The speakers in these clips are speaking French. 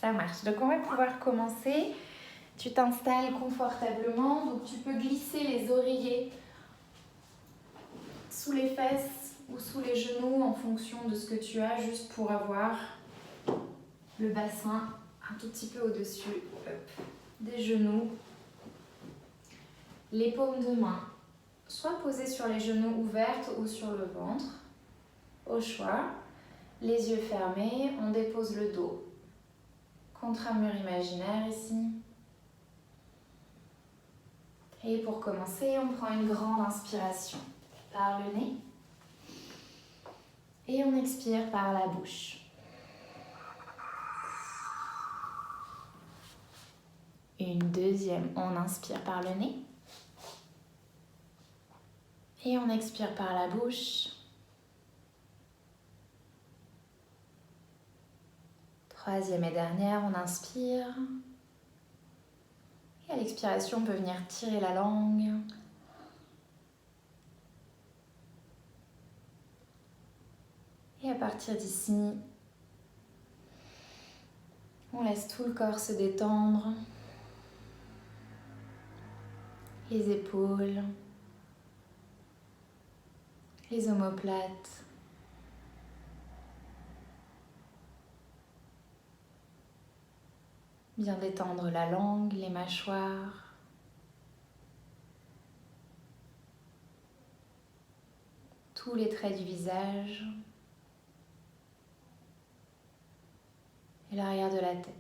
Ça marche. Donc on va pouvoir commencer. Tu t'installes confortablement. Donc tu peux glisser les oreillers sous les fesses ou sous les genoux en fonction de ce que tu as, juste pour avoir le bassin un tout petit peu au-dessus des genoux. Les paumes de main, soit posées sur les genoux ouvertes ou sur le ventre, au choix. Les yeux fermés, on dépose le dos contre un mur imaginaire ici. Et pour commencer, on prend une grande inspiration par le nez et on expire par la bouche. Une deuxième, on inspire par le nez et on expire par la bouche. Troisième et dernière, on inspire. Et à l'expiration, on peut venir tirer la langue. Et à partir d'ici, on laisse tout le corps se détendre. Les épaules, les omoplates. Bien détendre la langue, les mâchoires. Tous les traits du visage. Et l'arrière de la tête.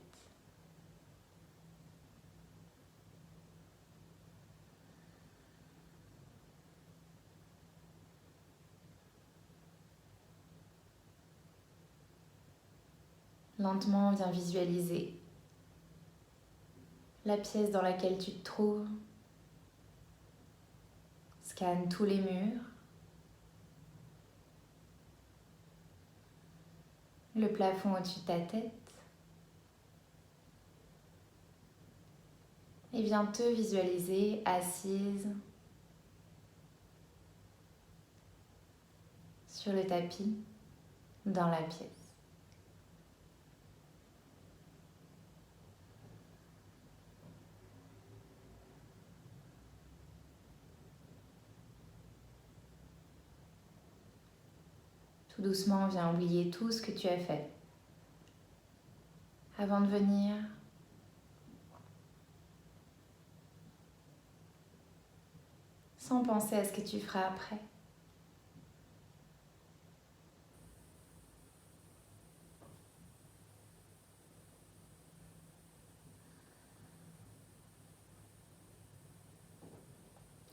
Lentement, viens visualiser la pièce dans laquelle tu te trouves. Scanne tous les murs. Le plafond au-dessus de ta tête. Et viens te visualiser assise sur le tapis dans la pièce. Tout doucement, viens oublier tout ce que tu as fait avant de venir. Sans penser à ce que tu feras après.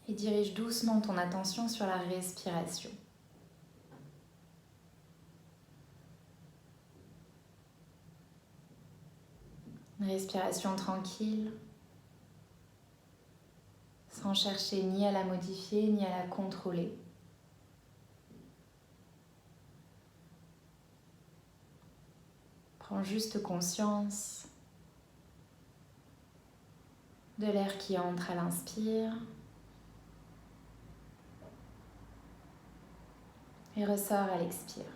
Et dirige doucement ton attention sur la respiration. Une respiration tranquille, sans chercher ni à la modifier ni à la contrôler. Prends juste conscience de l'air qui entre à l'inspire et ressort à l'expire.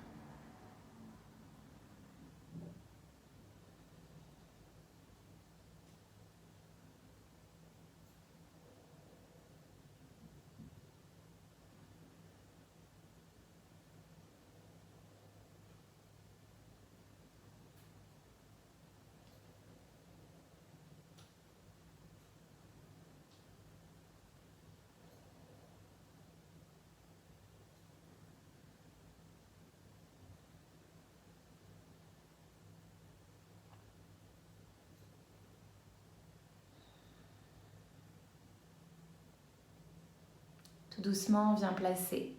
Tout doucement, viens placer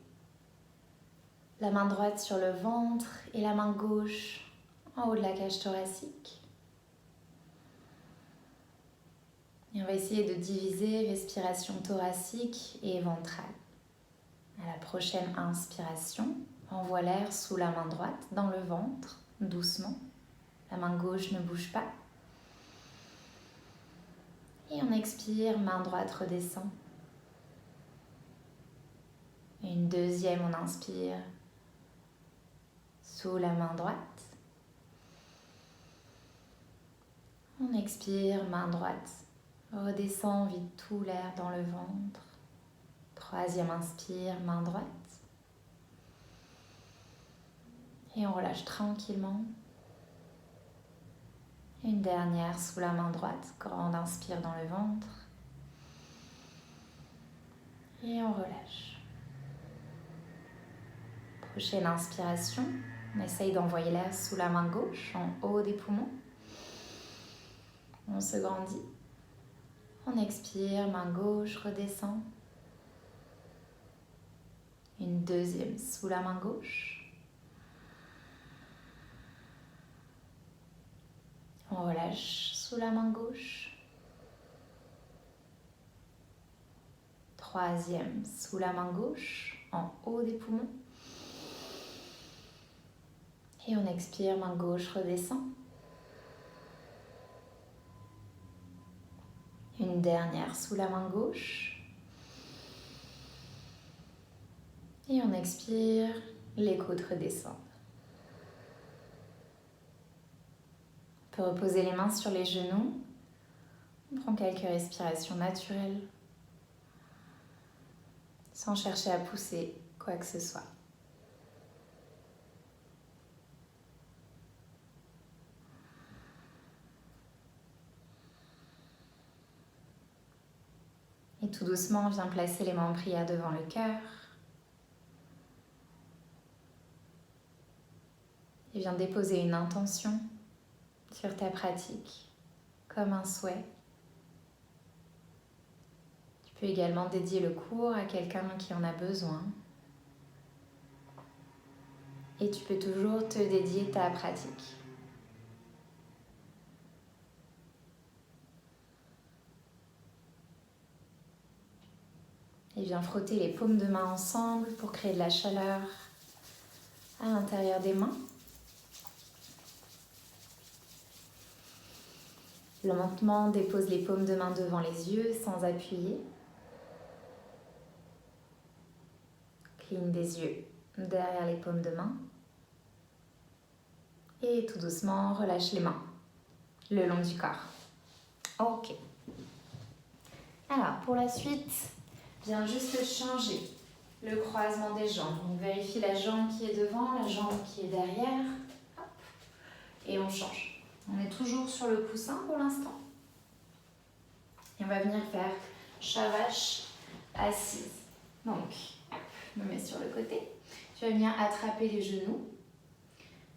la main droite sur le ventre et la main gauche en haut de la cage thoracique. Et on va essayer de diviser respiration thoracique et ventrale. À la prochaine inspiration, envoie l'air sous la main droite dans le ventre, doucement. La main gauche ne bouge pas. Et on expire, main droite redescend. Et une deuxième, on inspire sous la main droite. On expire, main droite. Redescend, vide tout l'air dans le ventre. Troisième inspire, main droite. Et on relâche tranquillement. Une dernière sous la main droite. Grande inspire dans le ventre. Et on relâche. Prochaine inspiration. On essaye d'envoyer l'air sous la main gauche, en haut des poumons. On se grandit. On expire, main gauche redescend. Une deuxième sous la main gauche. On relâche sous la main gauche. Troisième sous la main gauche, en haut des poumons. Et on expire, main gauche redescend. Une dernière sous la main gauche. Et on expire, les côtes redescendent. On peut reposer les mains sur les genoux. On prend quelques respirations naturelles, sans chercher à pousser quoi que ce soit. Et tout doucement, viens placer les mains en prière devant le cœur. Et viens déposer une intention sur ta pratique, comme un souhait. Tu peux également dédier le cours à quelqu'un qui en a besoin. Et tu peux toujours te dédier ta pratique. Et viens frotter les paumes de main ensemble pour créer de la chaleur à l'intérieur des mains. Lentement, dépose les paumes de main devant les yeux sans appuyer. Cligne des yeux derrière les paumes de main. Et tout doucement, relâche les mains le long du corps. Ok. Alors, pour la suite, viens juste changer le croisement des jambes. Donc, vérifie la jambe qui est devant, la jambe qui est derrière. Hop. Et on change. On est toujours sur le coussin pour l'instant. Et on va venir faire chat vache assise. Donc, je me mets sur le côté. Tu vas venir attraper les genoux.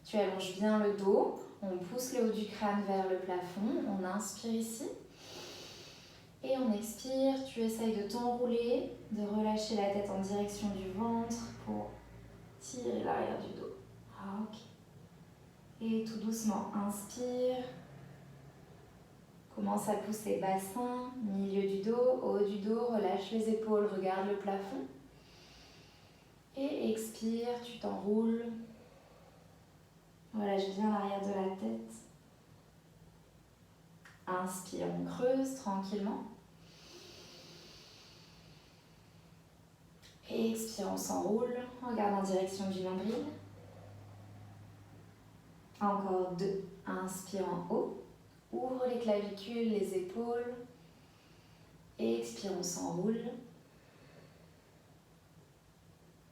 Tu allonges bien le dos. On pousse le haut du crâne vers le plafond. On inspire ici. Et on expire. Tu essayes de t'enrouler, de relâcher la tête en direction du ventre pour tirer l'arrière du dos. Ok. Et tout doucement, inspire. Commence à pousser bassin, milieu du dos, haut du dos, relâche les épaules, regarde le plafond. Et expire, tu t'enroules. Relâche bien l'arrière de la tête. Inspire, on creuse tranquillement. Et expire, on s'enroule. Regarde en direction du nombril. Encore 2. Inspire en haut. Ouvre les clavicules, les épaules. Et expire, on s'enroule.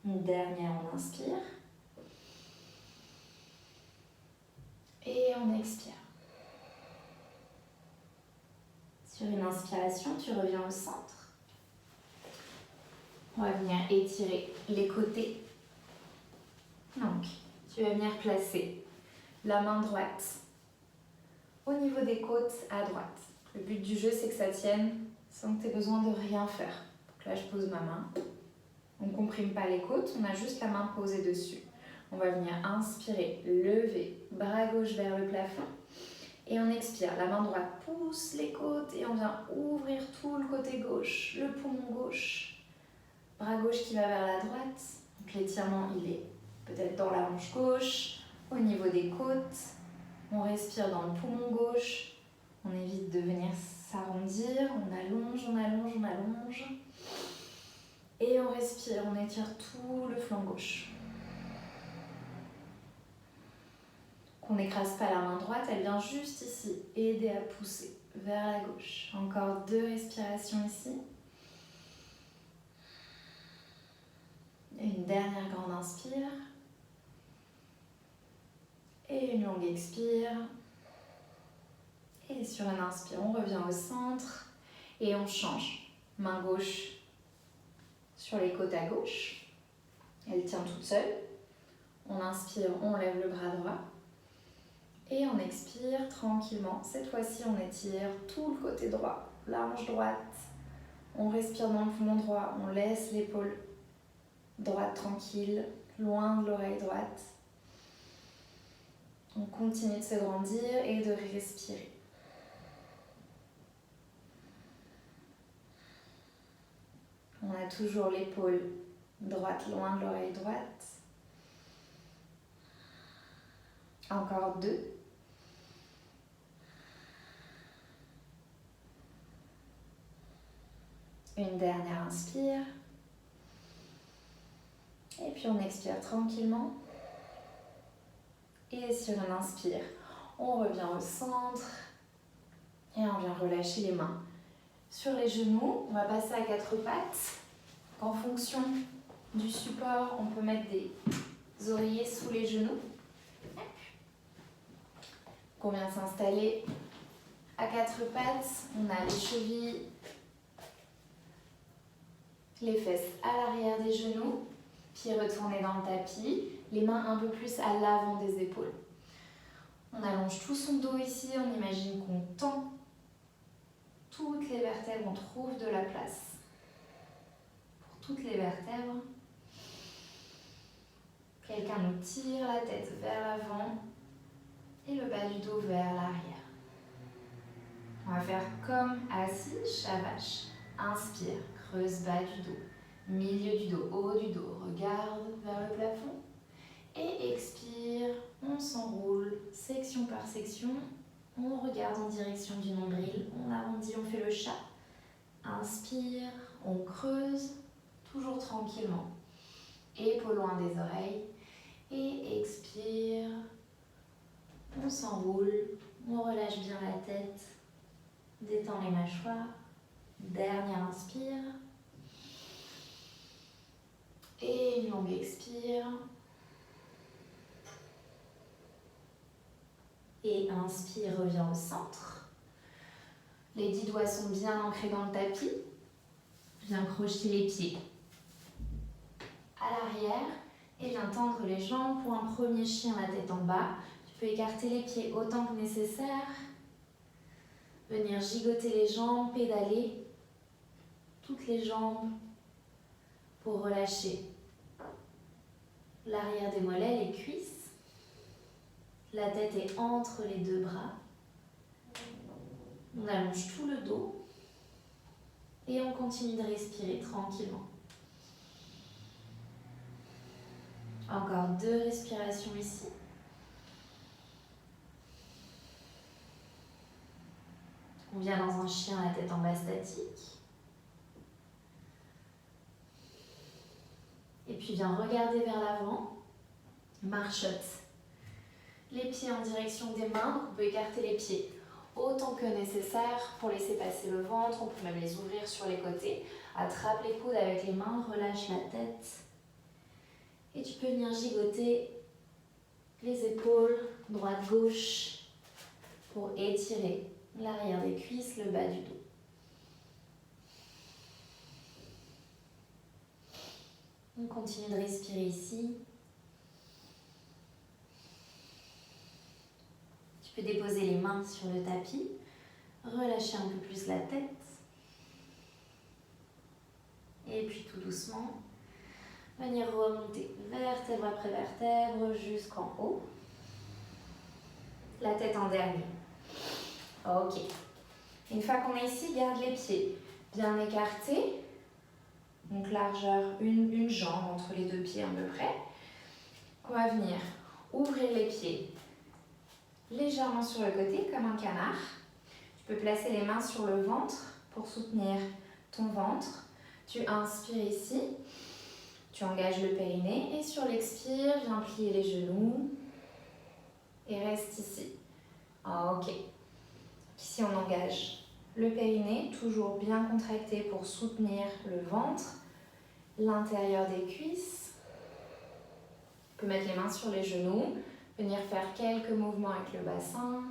Une dernière, on inspire. Et on expire. Sur une inspiration, tu reviens au centre. On va venir étirer les côtés. Donc, tu vas venir placer la main droite au niveau des côtes à droite. Le but du jeu, c'est que ça tienne sans que tu aies besoin de rien faire. Donc là, je pose ma main. On ne comprime pas les côtes, on a juste la main posée dessus. On va venir inspirer, lever, bras gauche vers le plafond. Et on expire, la main droite pousse les côtes et on vient ouvrir tout le côté gauche, le poumon gauche. Bras gauche qui va vers la droite. Donc l'étirement, il est peut-être dans la hanche gauche, au niveau des côtes. On respire dans le poumon gauche. On évite de venir s'arrondir. On allonge, on allonge, on allonge. Et on respire, on étire tout le flanc gauche. qu'on n'écrase pas la main droite, elle vient juste ici, aider à pousser vers la gauche. Encore 2 respirations ici. Et une dernière grande inspire. Et une longue expire. Et sur une inspire, on revient au centre et on change. Main gauche sur les côtes à gauche. Elle tient toute seule. On inspire, on lève le bras droit. Et on expire tranquillement. Cette fois-ci, on étire tout le côté droit, la hanche droite. On respire dans le poumon droit. On laisse l'épaule droite tranquille, loin de l'oreille droite. On continue de se grandir et de respirer. On a toujours l'épaule droite loin de l'oreille droite. Encore 2. Une dernière inspire. Et puis on expire tranquillement. Et sur une inspire, on revient au centre. Et on vient relâcher les mains sur les genoux. On va passer à 4 pattes. En fonction du support, on peut mettre des oreillers sous les genoux. On vient s'installer à 4 pattes. On a les chevilles, les fesses à l'arrière des genoux, pieds retournés dans le tapis, les mains un peu plus à l'avant des épaules. On allonge tout son dos ici, on imagine qu'on tend toutes les vertèbres, on trouve de la place pour toutes les vertèbres. Quelqu'un nous tire la tête vers l'avant et le bas du dos vers l'arrière. On va faire comme assis, chat vache. Inspire, creuse bas du dos, milieu du dos, haut du dos, regarde vers le plafond. Et expire, on s'enroule, section par section. On regarde en direction du nombril, on arrondit, on fait le chat. Inspire, on creuse, toujours tranquillement. Épaules loin des oreilles. Et expire, on s'enroule, on relâche bien la tête, détend les mâchoires. Dernière inspire. Et une longue expire. Et inspire, reviens au centre. Les 10 doigts sont bien ancrés dans le tapis. Viens crocheter les pieds à l'arrière et viens tendre les jambes pour un premier chien, la tête en bas. Tu peux écarter les pieds autant que nécessaire. Venir gigoter les jambes, pédaler toutes les jambes pour relâcher l'arrière des mollets, les cuisses. La tête est entre les 2 bras. On allonge tout le dos et on continue de respirer tranquillement. Encore 2 respirations ici. On vient dans un chien, la tête en bas statique. Et puis viens regarder vers l'avant. Marchotte. Les pieds en direction des mains. On peut écarter les pieds autant que nécessaire pour laisser passer le ventre. On peut même les ouvrir sur les côtés. Attrape les coudes avec les mains, relâche la tête. Et tu peux venir gigoter les épaules, droite-gauche, pour étirer l'arrière des cuisses, le bas du dos. On continue de respirer ici. Tu peux déposer les mains sur le tapis, relâcher un peu plus la tête. Et puis tout doucement, venir remonter vertèbre après vertèbre jusqu'en haut. La tête en dernier. Ok. Une fois qu'on est ici, garde les pieds bien écartés. Donc largeur, une jambe entre les 2 pieds à peu près. On va venir ouvrir les pieds légèrement sur le côté comme un canard. Tu peux placer les mains sur le ventre pour soutenir ton ventre. Tu inspires ici. Tu engages le périnée et sur l'expire, viens plier les genoux. et reste ici. Ok. Ici, on engage le périnée, toujours bien contracté pour soutenir le ventre, l'intérieur des cuisses. On peut mettre les mains sur les genoux, venir faire quelques mouvements avec le bassin,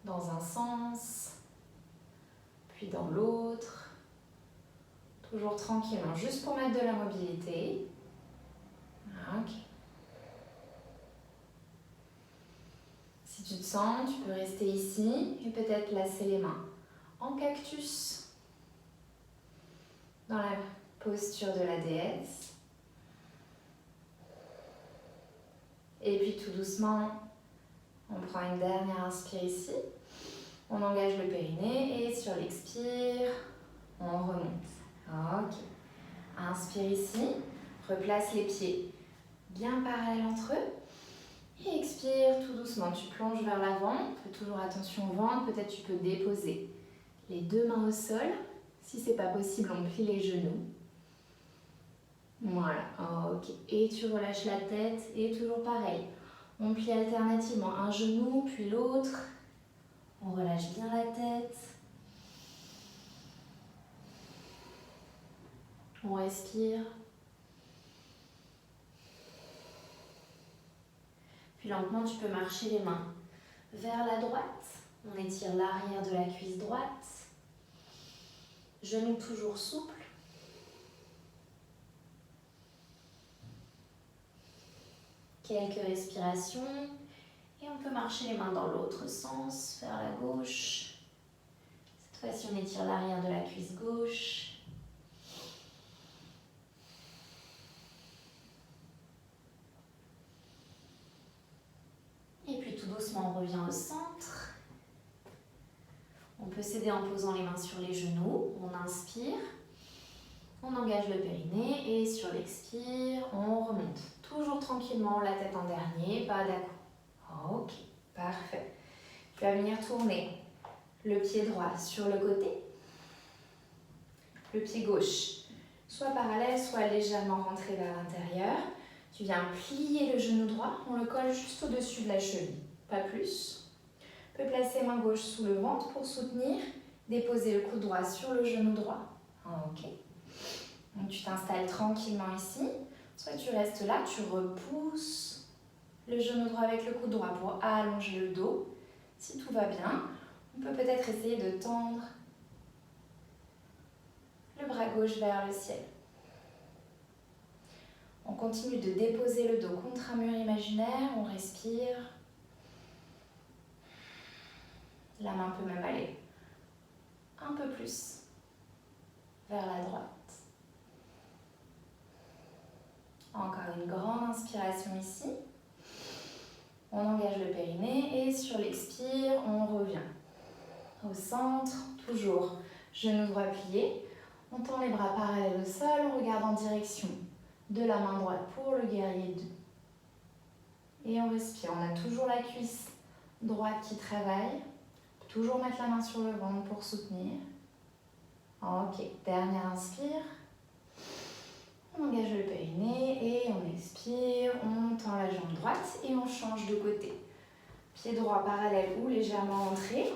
dans un sens, puis dans l'autre. Toujours tranquillement, juste pour mettre de la mobilité. Ok. Si tu te sens, tu peux rester ici et peut-être placer les mains en cactus dans la posture de la déesse. Et puis tout doucement, on prend une dernière inspire ici. On engage le périnée et sur l'expire, on remonte. Ok. Inspire ici, replace les pieds bien parallèles entre eux. Et expire tout doucement, tu plonges vers l'avant, fais toujours attention au ventre, peut-être tu peux déposer les deux mains au sol. Si ce n'est pas possible, on plie les genoux. Voilà, ok. Et tu relâches la tête et toujours pareil. On plie alternativement un genou puis l'autre. On relâche bien la tête. On respire. Puis lentement, tu peux marcher les mains vers la droite. On étire l'arrière de la cuisse droite. Genou toujours souple. Quelques respirations. Et on peut marcher les mains dans l'autre sens, vers la gauche. Cette fois-ci, on étire l'arrière de la cuisse gauche. Et puis tout doucement, on revient au centre. On peut s'aider en posant les mains sur les genoux. On inspire. On engage le périnée et sur l'expire, on remonte. Toujours tranquillement, la tête en dernier, pas d'à-coup. Ok, parfait. Tu vas venir tourner le pied droit sur le côté. Le pied gauche, soit parallèle, soit légèrement rentré vers l'intérieur. Tu viens plier le genou droit, on le colle juste au-dessus de la cheville, pas plus. Tu peux placer main gauche sous le ventre pour soutenir, déposer le coude droit sur le genou droit. Ok. Donc tu t'installes tranquillement ici, soit tu restes là, tu repousses le genou droit avec le coude droit pour allonger le dos. Si tout va bien, on peut peut-être essayer de tendre le bras gauche vers le ciel. On continue de déposer le dos contre un mur imaginaire, on respire. La main peut même aller un peu plus vers la droite. Encore une grande inspiration ici. On engage le périnée et sur l'expire, on revient au centre, toujours genou droit plié. On tend les bras parallèles au sol, on regarde en direction de la main droite pour le guerrier 2. Et on respire, on a toujours la cuisse droite qui travaille. Toujours mettre la main sur le ventre pour soutenir. Ok, dernière inspire. On engage le périnée et on expire, on tend la jambe droite et on change de côté. Pied droit parallèle ou légèrement rentré,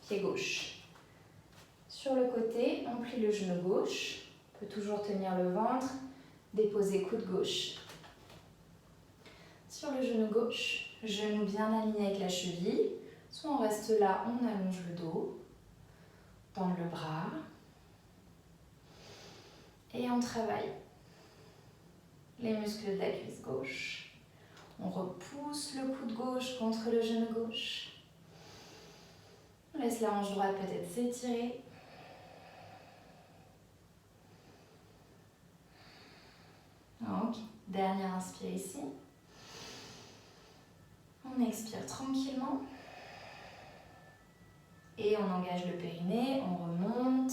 pied gauche. Sur le côté, on plie le genou gauche, on peut toujours tenir le ventre, déposer coude gauche. Sur le genou gauche, genou bien aligné avec la cheville, soit on reste là, on allonge le dos, tend le bras et on travaille les muscles de la cuisse gauche. On repousse le coude gauche contre le genou gauche. On laisse la hanche droite peut-être s'étirer. Ok, dernière inspire ici. On expire tranquillement. Et on engage le périnée, on remonte.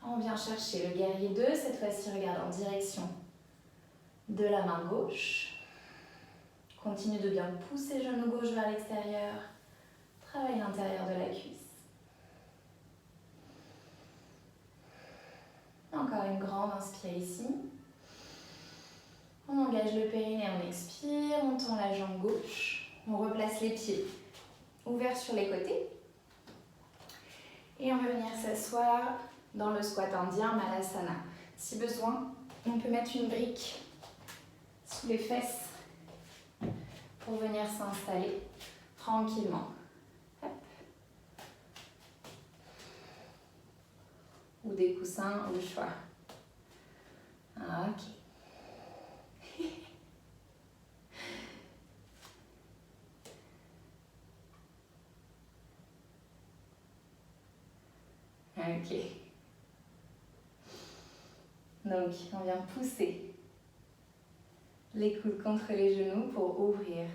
On vient chercher le guerrier 2. Cette fois-ci, regarde en direction de la main gauche. Continue de bien pousser le genou gauche vers l'extérieur. Travaille l'intérieur de la cuisse. Encore une grande inspire ici. On engage le périnée, on expire, on tend la jambe gauche. On replace les pieds ouverts sur les côtés. Et on va venir s'asseoir dans le squat indien Malasana. Si besoin, on peut mettre une brique sous les fesses pour venir s'installer tranquillement. Hop. Ou des coussins au choix. Ok. Ok. Donc, on vient pousser les coudes contre les genoux pour ouvrir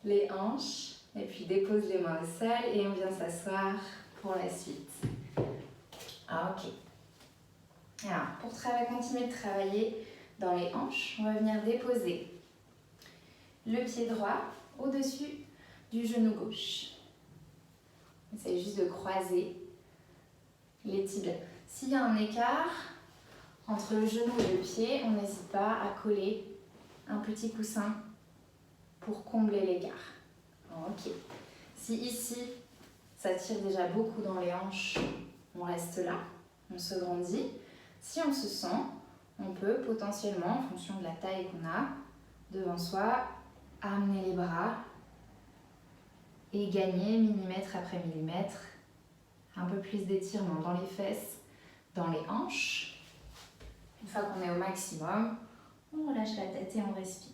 les hanches. Et puis, dépose les mains au sol et on vient s'asseoir pour la suite. Ok. Alors, pour continuer de travailler dans les hanches, on va venir déposer le pied droit au-dessus du genou gauche. On essaie juste de croiser les tibias. S'il y a un écart entre le genou et le pied, on n'hésite pas à coller un petit coussin pour combler l'écart. Ok. Si ici, ça tire déjà beaucoup dans les hanches, on reste là, on se grandit. Si on se sent, on peut potentiellement, en fonction de la taille qu'on a, devant soi, amener les bras et gagner millimètre après millimètre, un peu plus d'étirement dans les fesses, dans les hanches. Une fois qu'on est au maximum, on relâche la tête et on respire.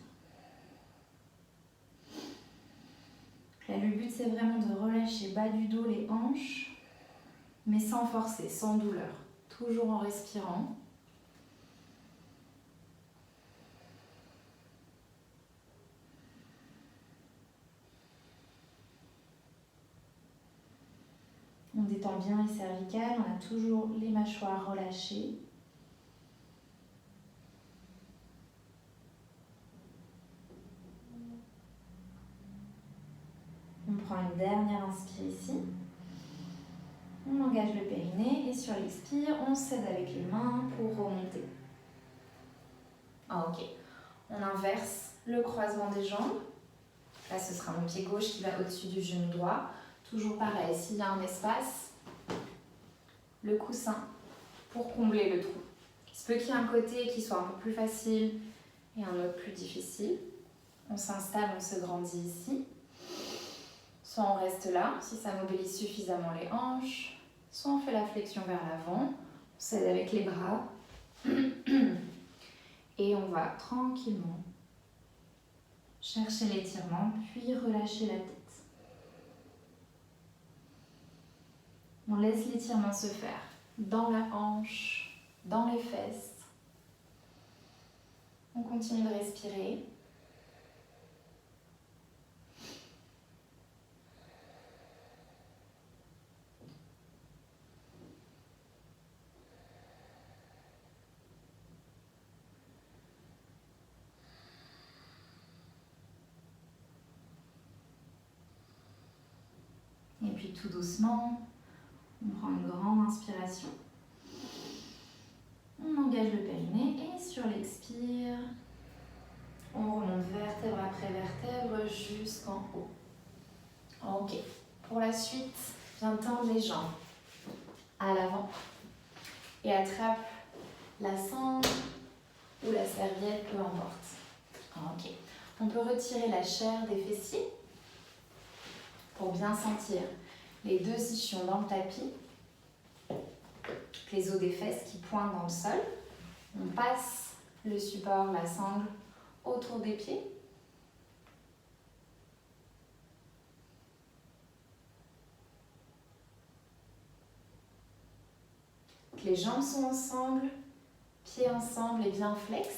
Là, le but, c'est vraiment de relâcher bas du dos les hanches, mais sans forcer, sans douleur. Toujours en respirant. On détend bien les cervicales, on a toujours les mâchoires relâchées. On prend une dernière inspire ici. On engage le périnée et sur l'expire, on s'aide avec les mains pour remonter. Ok. On inverse le croisement des jambes. Là, ce sera mon pied gauche qui va au-dessus du genou droit. Toujours pareil, s'il y a un espace, le coussin pour combler le trou. Il se peut qu'il y ait un côté qui soit un peu plus facile et un autre plus difficile. On s'installe, on se grandit ici. Soit on reste là, si ça mobilise suffisamment les hanches. Soit on fait la flexion vers l'avant. On s'aide avec les bras. Et on va tranquillement chercher l'étirement, puis relâcher la tête. On laisse l'étirement se faire dans la hanche, dans les fesses. On continue de respirer. Et puis tout doucement, on prend une grande inspiration. On engage le périnée et sur l'expire, on remonte vertèbre après vertèbre jusqu'en haut. Ok. Pour la suite, viens tendre les jambes à l'avant et attrape la sangle ou la serviette, peu importe. Ok. On peut retirer la chair des fessiers pour bien sentir les deux ischions dans le tapis, les os des fesses qui pointent dans le sol. On passe le support, la sangle, autour des pieds. Les jambes sont ensemble, pieds ensemble et bien flex.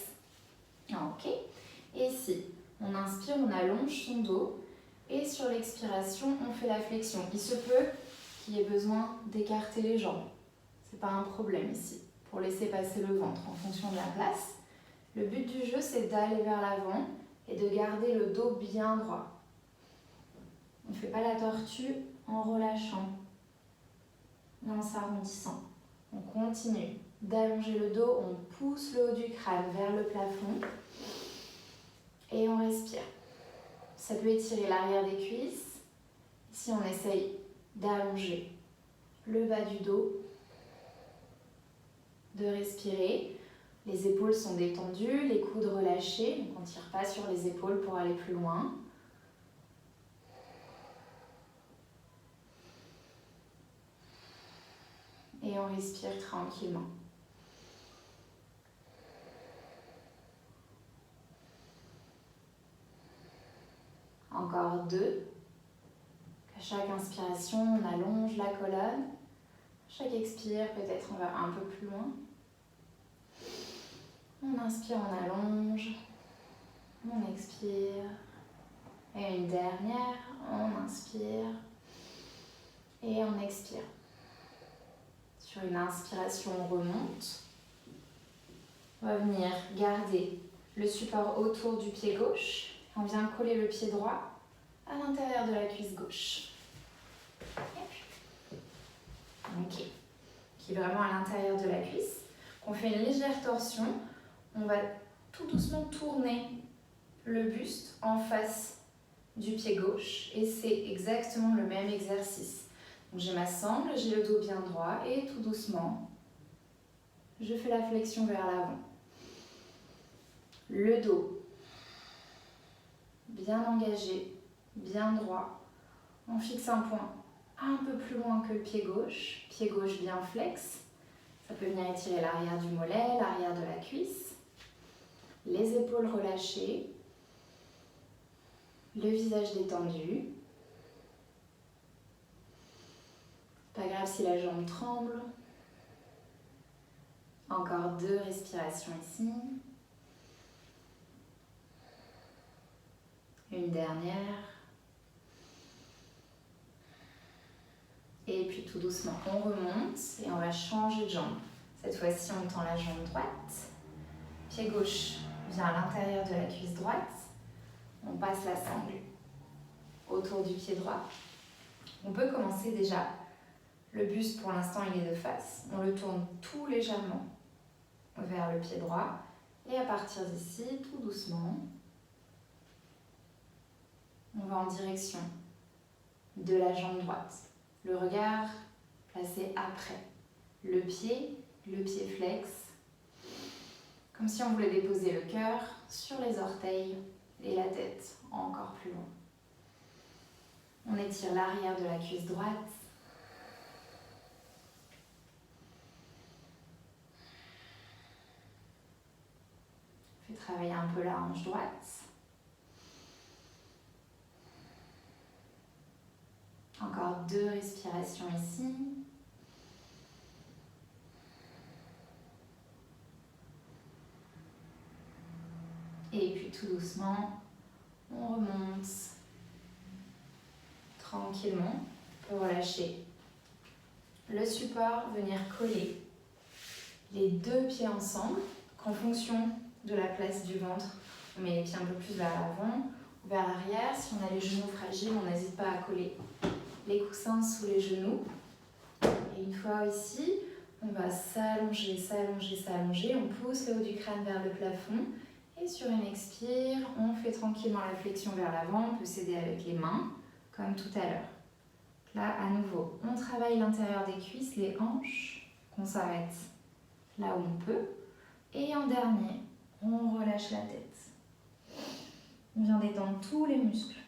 Ok. Et ici, on inspire, on allonge son dos. Et sur l'expiration, on fait la flexion. Il se peut qu'il y ait besoin d'écarter les jambes. Ce n'est pas un problème ici, pour laisser passer le ventre en fonction de la place. Le but du jeu, c'est d'aller vers l'avant et de garder le dos bien droit. On ne fait pas la tortue en relâchant, mais en s'arrondissant. On continue d'allonger le dos, on pousse le haut du crâne vers le plafond. Et on respire. Ça peut étirer l'arrière des cuisses. Ici, on essaye d'allonger le bas du dos, de respirer. Les épaules sont détendues, les coudes relâchés. Donc on ne tire pas sur les épaules pour aller plus loin. Et on respire tranquillement. Encore 2. À chaque inspiration, on allonge la colonne. Chaque expire, peut-être on va un peu plus loin. On inspire, on allonge. On expire. Et une dernière, on inspire. Et on expire. Sur une inspiration, on remonte. On va venir garder le support autour du pied gauche. On vient coller le pied droit à l'intérieur de la cuisse gauche. Ok. Qui est vraiment à l'intérieur de la cuisse. On fait une légère torsion. On va tout doucement tourner le buste en face du pied gauche. Et c'est exactement le même exercice. Donc j'ai ma sangle, j'ai le dos bien droit et tout doucement, je fais la flexion vers l'avant. Le dos bien engagé, bien droit. On fixe un point un peu plus loin que le pied gauche bien flex. Ça peut venir étirer l'arrière du mollet, l'arrière de la cuisse. Les épaules relâchées. Le visage détendu. Pas grave si la jambe tremble. Encore 2 respirations ici. Une dernière. Et puis tout doucement, on remonte et on va changer de jambe. Cette fois-ci, on tend la jambe droite. Pied gauche vient à l'intérieur de la cuisse droite. On passe la sangle autour du pied droit. On peut commencer déjà. Le buste, pour l'instant, il est de face. On le tourne tout légèrement vers le pied droit. Et à partir d'ici, tout doucement, on va en direction de la jambe droite. Le regard placé après. Le pied flex. Comme si on voulait déposer le cœur sur les orteils et la tête encore plus loin. On étire l'arrière de la cuisse droite. On fait travailler un peu la hanche droite. Encore 2 respirations ici. Et puis tout doucement, on remonte tranquillement. On peut relâcher le support, venir coller les 2 pieds ensemble. En fonction de la place du ventre, on met les pieds un peu plus vers l'avant ou vers l'arrière. Si on a les genoux fragiles, on n'hésite pas à coller les coussins sous les genoux. Et une fois ici, on va s'allonger, s'allonger, s'allonger. On pousse le haut du crâne vers le plafond. Et sur une expire, on fait tranquillement la flexion vers l'avant. On peut s'aider avec les mains, comme tout à l'heure. Là, à nouveau, on travaille l'intérieur des cuisses, les hanches, qu'on s'arrête là où on peut. Et en dernier, on relâche la tête. On vient détendre tous les muscles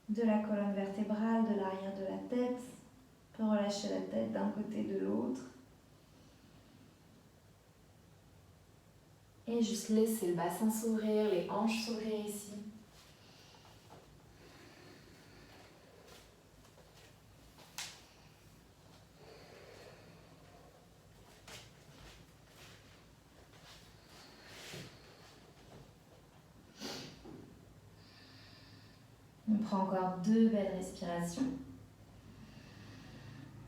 de la colonne vertébrale, de l'arrière de la tête. On peut relâcher la tête d'un côté et de l'autre. Et juste laisser le bassin s'ouvrir, les hanches s'ouvrir ici. On prend encore 2 belles respirations.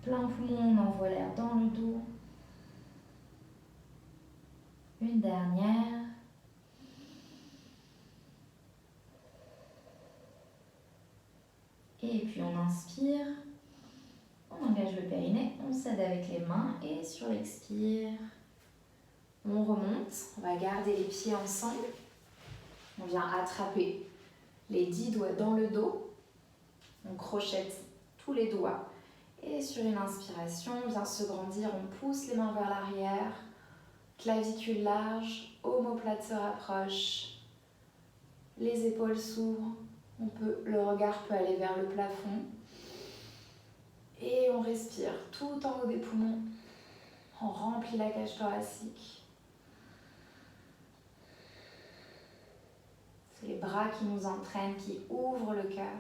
Plein poumon, on envoie l'air dans le dos. Une dernière. Et puis on inspire. On engage le périnée, on s'aide avec les mains et sur l'expire, On remonte, on va garder les pieds ensemble. On vient attraper les 10 doigts dans le dos. On crochette tous les doigts. Et sur une inspiration, on vient se grandir, on pousse les mains vers l'arrière. Clavicule large, omoplate se rapproche. Les épaules s'ouvrent. Le regard peut aller vers le plafond. Et on respire tout en haut des poumons. On remplit la cage thoracique. C'est les bras qui nous entraînent, qui ouvrent le cœur.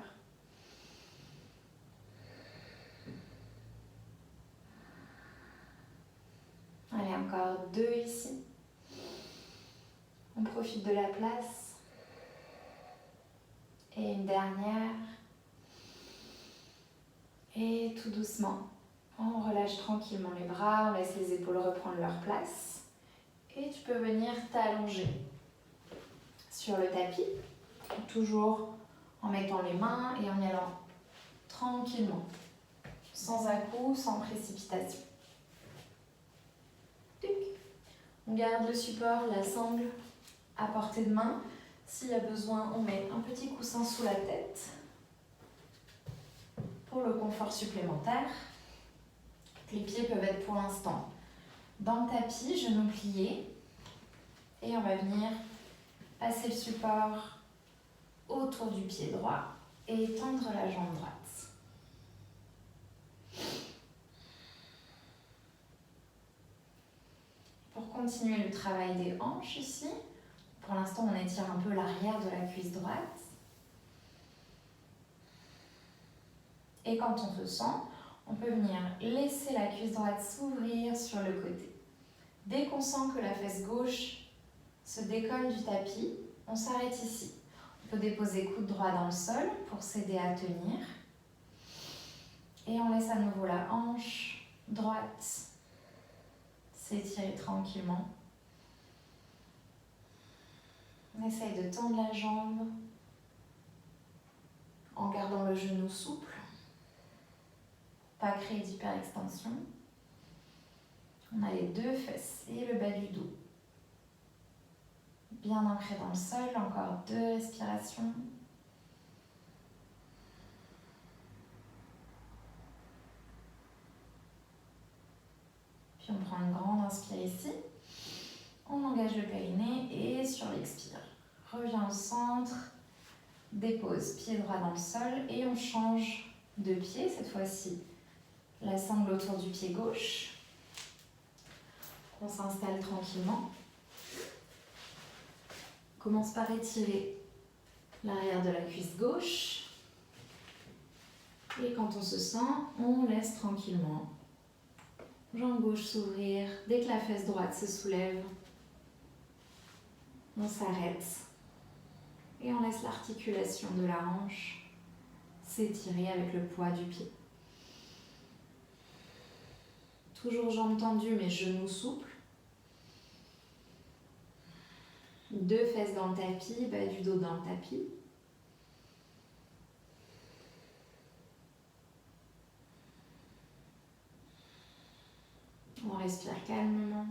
Allez, encore 2 ici. On profite de la place. Et une dernière. Et tout doucement, on relâche tranquillement les bras, on laisse les épaules reprendre leur place. Et tu peux venir t'allonger sur le tapis, toujours en mettant les mains et en y allant tranquillement, sans à-coups, sans précipitation. On garde le support, la sangle à portée de main. S'il y a besoin, on met un petit coussin sous la tête pour le confort supplémentaire. Les pieds peuvent être pour l'instant dans le tapis, genoux pliés. Et on va venir passer le support autour du pied droit et tendre la jambe droite. Pour continuer le travail des hanches ici, pour l'instant on étire un peu l'arrière de la cuisse droite. Et quand on se sent, on peut venir laisser la cuisse droite s'ouvrir sur le côté. Dès qu'on sent que la fesse gauche se décolle du tapis, on s'arrête ici. On peut déposer coude droit dans le sol pour s'aider à tenir. Et on laisse à nouveau la hanche droite s'étirer tranquillement. On essaye de tendre la jambe en gardant le genou souple. Pas créer d'hyperextension. On a les 2 fesses et le bas du dos. Bien ancré dans le sol, encore 2 respirations. Puis on prend une grande inspire ici. On engage le périnée et sur l'expire, reviens au centre, dépose pied droit dans le sol et on change de pied cette fois-ci. La sangle autour du pied gauche. On s'installe tranquillement. Commence par étirer l'arrière de la cuisse gauche. Et quand on se sent, on laisse tranquillement. Jambe gauche s'ouvrir. Dès que la fesse droite se soulève, on s'arrête. Et on laisse l'articulation de la hanche s'étirer avec le poids du pied. Toujours jambes tendues mais genoux souples. 2 fesses dans le tapis, bas du dos dans le tapis. On respire calmement.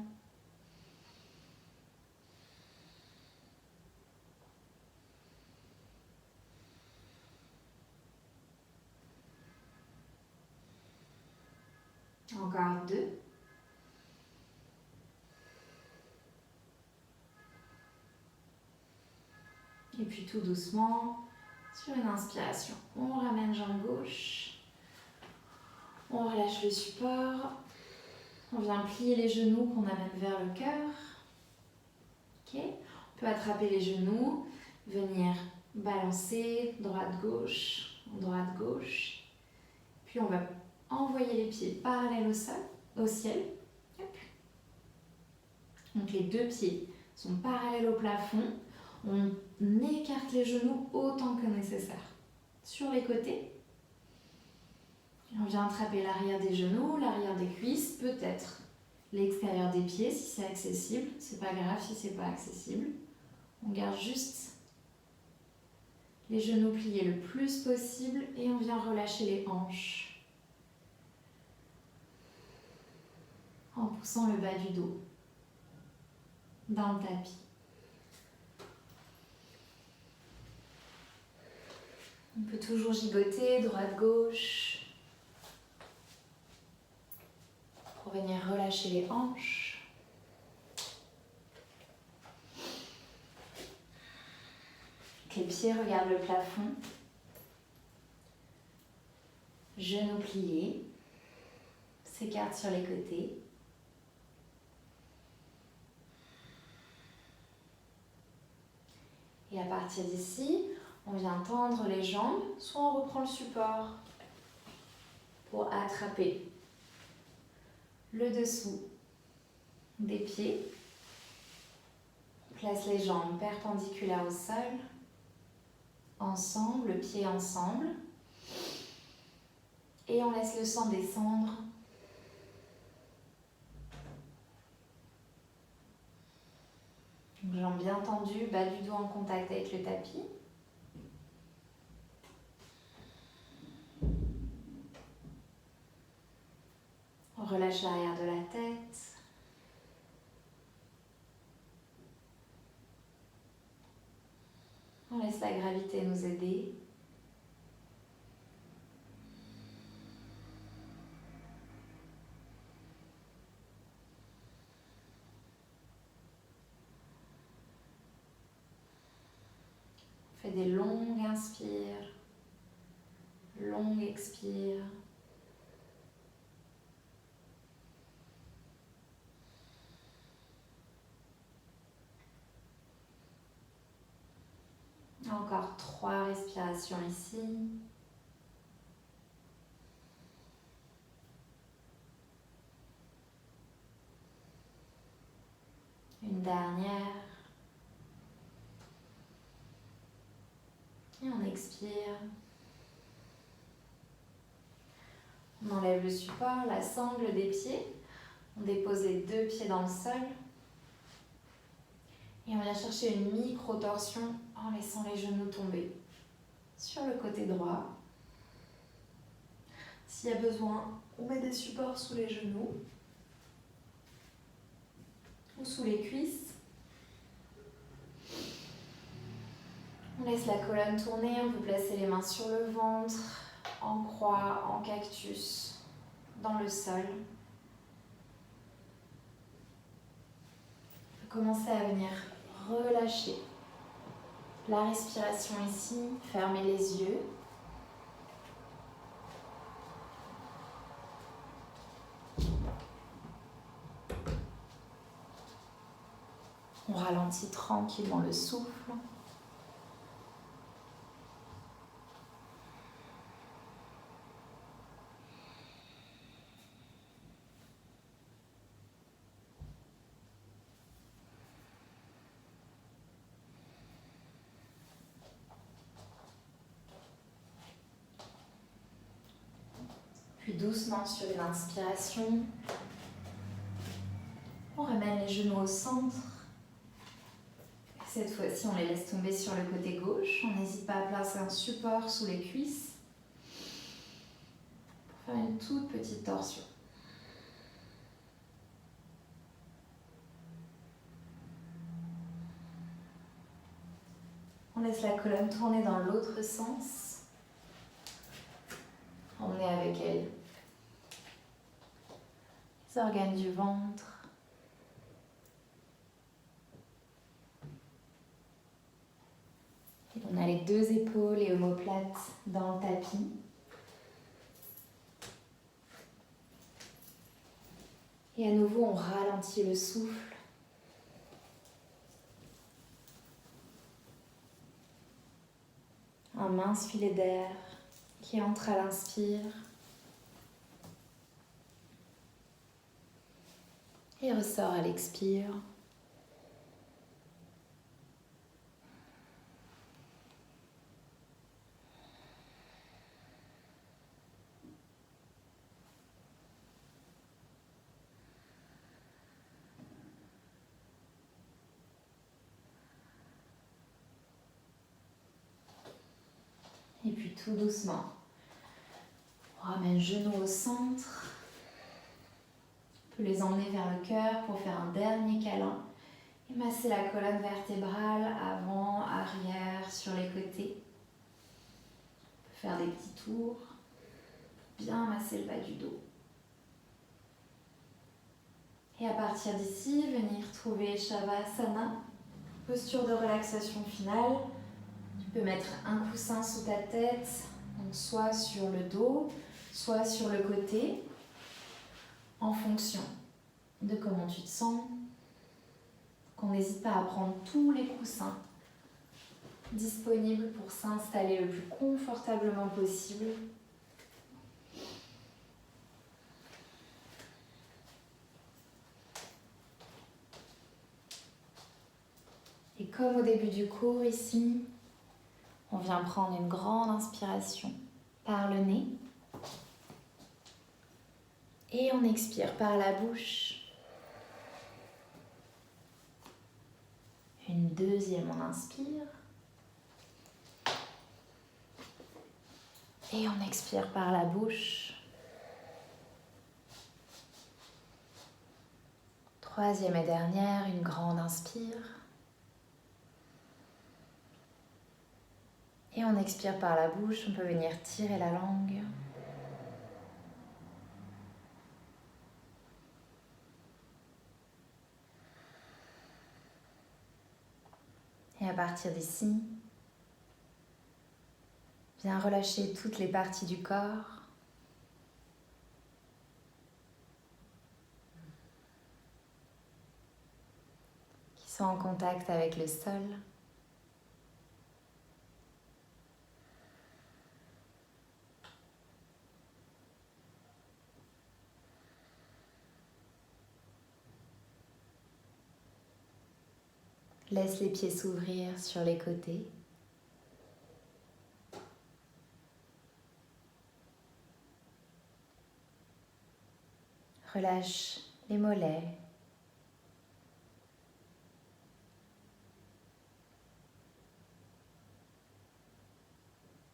Encore 2. Et puis tout doucement, sur une inspiration, on ramène jambe gauche. On relâche le support. On vient plier les genoux qu'on amène vers le cœur. Okay. On peut attraper les genoux, venir balancer droite-gauche, droite-gauche. Puis on va envoyer les pieds parallèles au ciel. Hop. Donc les 2 pieds sont parallèles au plafond. On écarte les genoux autant que nécessaire. Sur les côtés, on vient attraper l'arrière des genoux, l'arrière des cuisses, peut-être l'extérieur des pieds si c'est accessible. C'est pas grave si c'est pas accessible. On garde juste les genoux pliés le plus possible et on vient relâcher les hanches en poussant le bas du dos. dans le tapis. On peut toujours gigoter droite-gauche pour venir relâcher les hanches. Que les pieds regardent le plafond. Genoux pliés, s'écartent sur les côtés. Et à partir d'ici, on vient tendre les jambes, soit on reprend le support pour attraper le dessous des pieds. On place les jambes perpendiculaires au sol, ensemble, pieds ensemble. Et on laisse le sang descendre. Jambes bien tendues, bas du dos en contact avec le tapis. On relâche l'arrière de la tête. On laisse la gravité nous aider. On fait des longues inspires, longues expires. Encore 3 respirations ici. Une dernière. Et on expire. On enlève le support, la sangle des pieds. On dépose les 2 pieds dans le sol. Et on vient chercher une micro-torsion en laissant les genoux tomber sur le côté droit. S'il y a besoin, on met des supports sous les genoux ou sous les cuisses. On laisse la colonne tourner, on peut placer les mains sur le ventre, en croix, en cactus, dans le sol. On peut commencer à venir relâcher la respiration ici, fermer les yeux. On ralentit tranquillement le souffle. Puis doucement sur une inspiration, on ramène les genoux au centre. Cette fois-ci, on les laisse tomber sur le côté gauche. On n'hésite pas à placer un support sous les cuisses pour faire une toute petite torsion. On laisse la colonne tourner dans l'autre sens. Emmener avec elle les organes du ventre. Et on a les 2 épaules et omoplates dans le tapis. Et à nouveau, on ralentit le souffle. Un mince filet d'air qui entre à l'inspire et ressort à l'expire. Et puis tout doucement, on ramène genoux au centre. On peut les emmener vers le cœur pour faire un dernier câlin Et massez la colonne vertébrale avant, arrière, sur les côtés. Faire des petits tours. Bien masser le bas du dos. Et à partir d'ici, venir trouver Shavasana, posture de relaxation finale. Tu peux mettre un coussin sous ta tête, donc soit sur le dos, soit sur le côté, en fonction de comment tu te sens. Qu'on n'hésite pas à prendre tous les coussins disponibles pour s'installer le plus confortablement possible. Et comme au début du cours ici, on vient prendre une grande inspiration par le nez et on expire par la bouche. Une deuxième, on inspire et on expire par la bouche. Troisième et dernière, une grande inspire. Et on expire par la bouche, on peut venir tirer la langue. Et à partir d'ici, viens relâcher toutes les parties du corps. Qui sont en contact avec le sol. Laisse les pieds s'ouvrir sur les côtés. Relâche les mollets.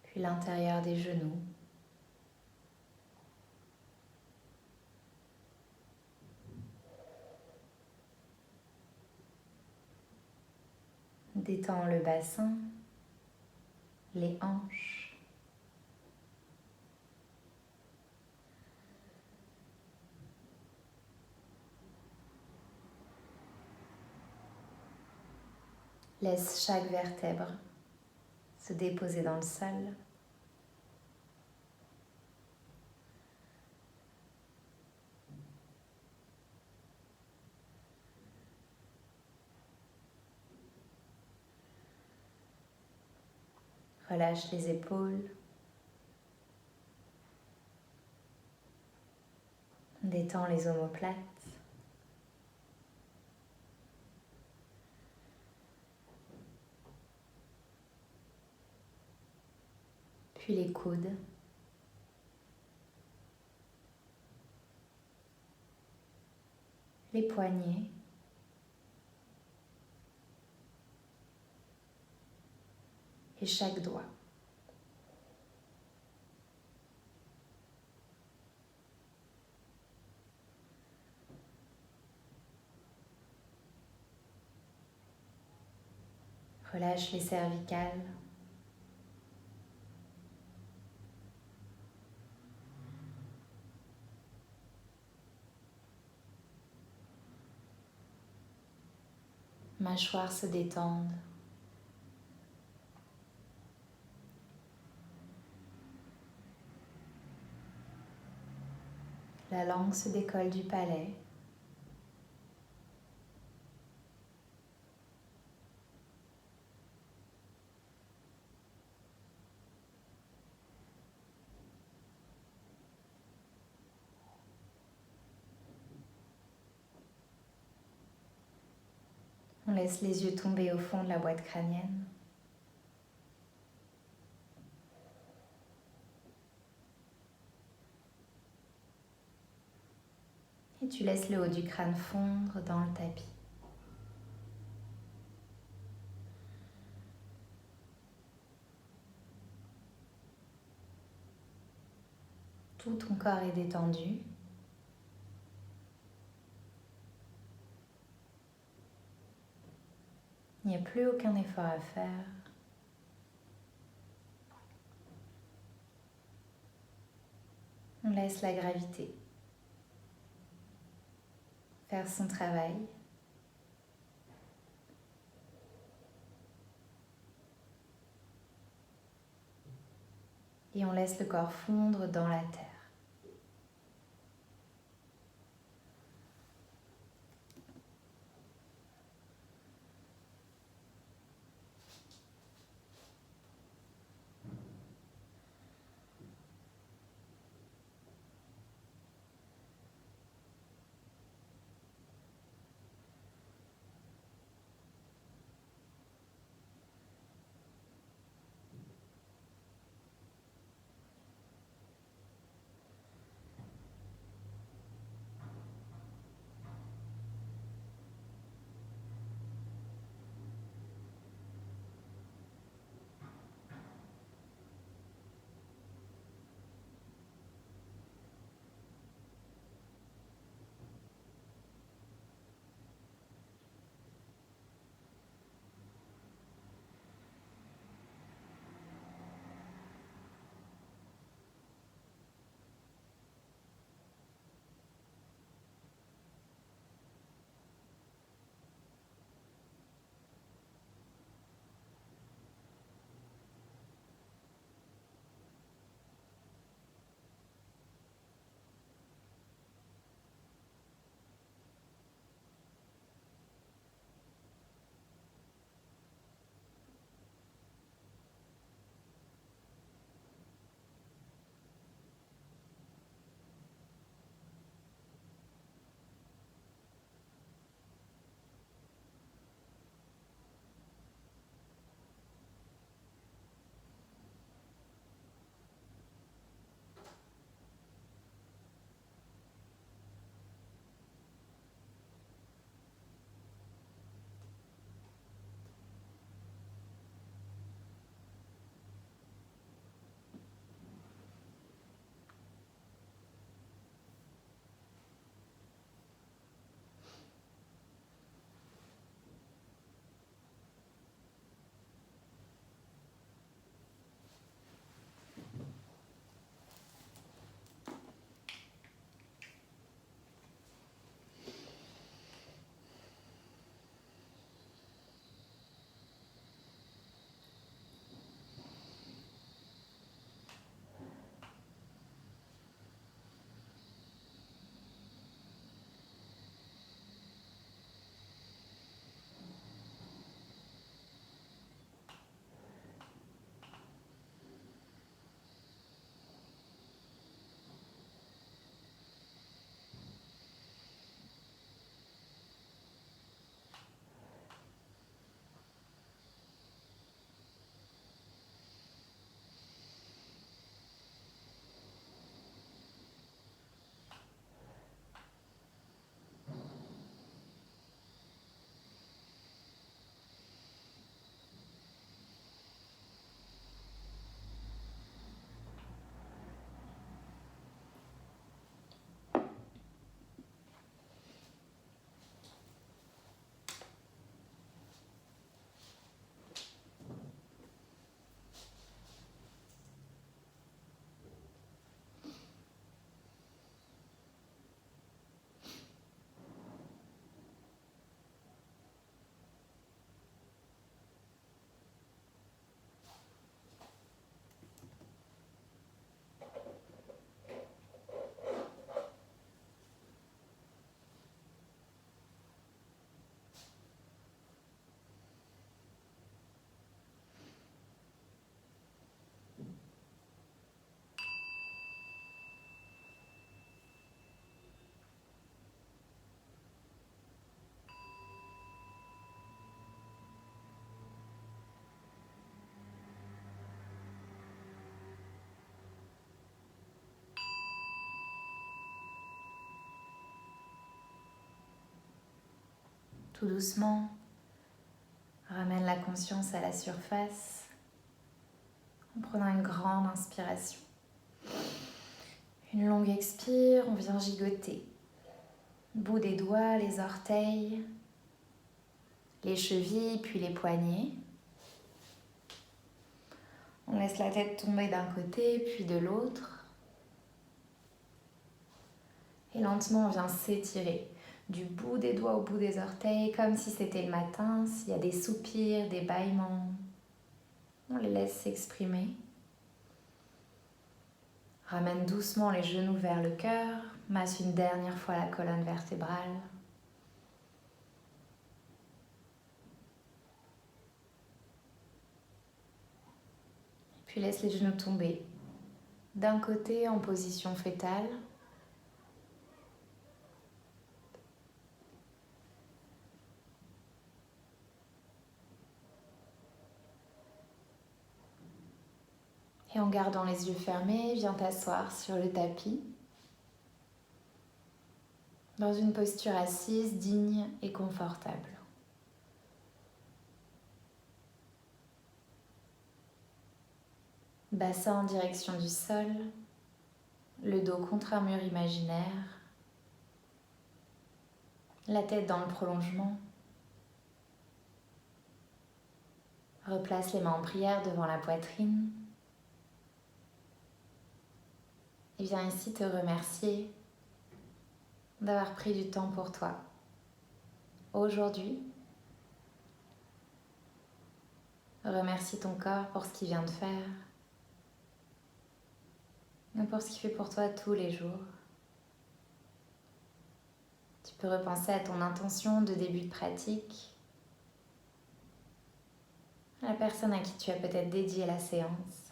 Puis l'intérieur des genoux. Détends le bassin, les hanches. Laisse chaque vertèbre se déposer dans le sol. Relâche les épaules. Détends les omoplates. Puis les coudes. Les poignets. Et chaque doigt. Relâche les cervicales. Mâchoires se détendent. La langue se décolle du palais. On laisse les yeux tomber au fond de la boîte crânienne. Et tu laisses le haut du crâne fondre dans le tapis. Tout ton corps est détendu. Il n'y a plus aucun effort à faire. On laisse la gravité faire son travail. Et on laisse le corps fondre dans la terre. Tout doucement, ramène la conscience à la surface en prenant une grande inspiration. Une longue expire, on vient gigoter. Bout des doigts, les orteils, les chevilles puis les poignets. On laisse la tête tomber d'un côté puis de l'autre. Et lentement, on vient s'étirer du bout des doigts au bout des orteils, comme si c'était le matin. S'il y a des soupirs, des bâillements, on les laisse s'exprimer. Ramène doucement les genoux vers le cœur. Masse une dernière fois la colonne vertébrale. Puis laisse les genoux tomber d'un côté en position fétale. Et en gardant les yeux fermés, viens t'asseoir sur le tapis, dans une posture assise, digne et confortable. Bassin en direction du sol, le dos contre un mur imaginaire, la tête dans le prolongement. Replace les mains en prière devant la poitrine. Et viens ici te remercier d'avoir pris du temps pour toi. Aujourd'hui, remercie ton corps pour ce qu'il vient de faire et pour ce qu'il fait pour toi tous les jours. Tu peux repenser à ton intention de début de pratique, à la personne à qui tu as peut-être dédié la séance.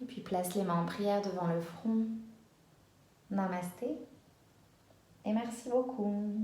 Et puis place les mains en prière devant le front. Namasté et merci beaucoup.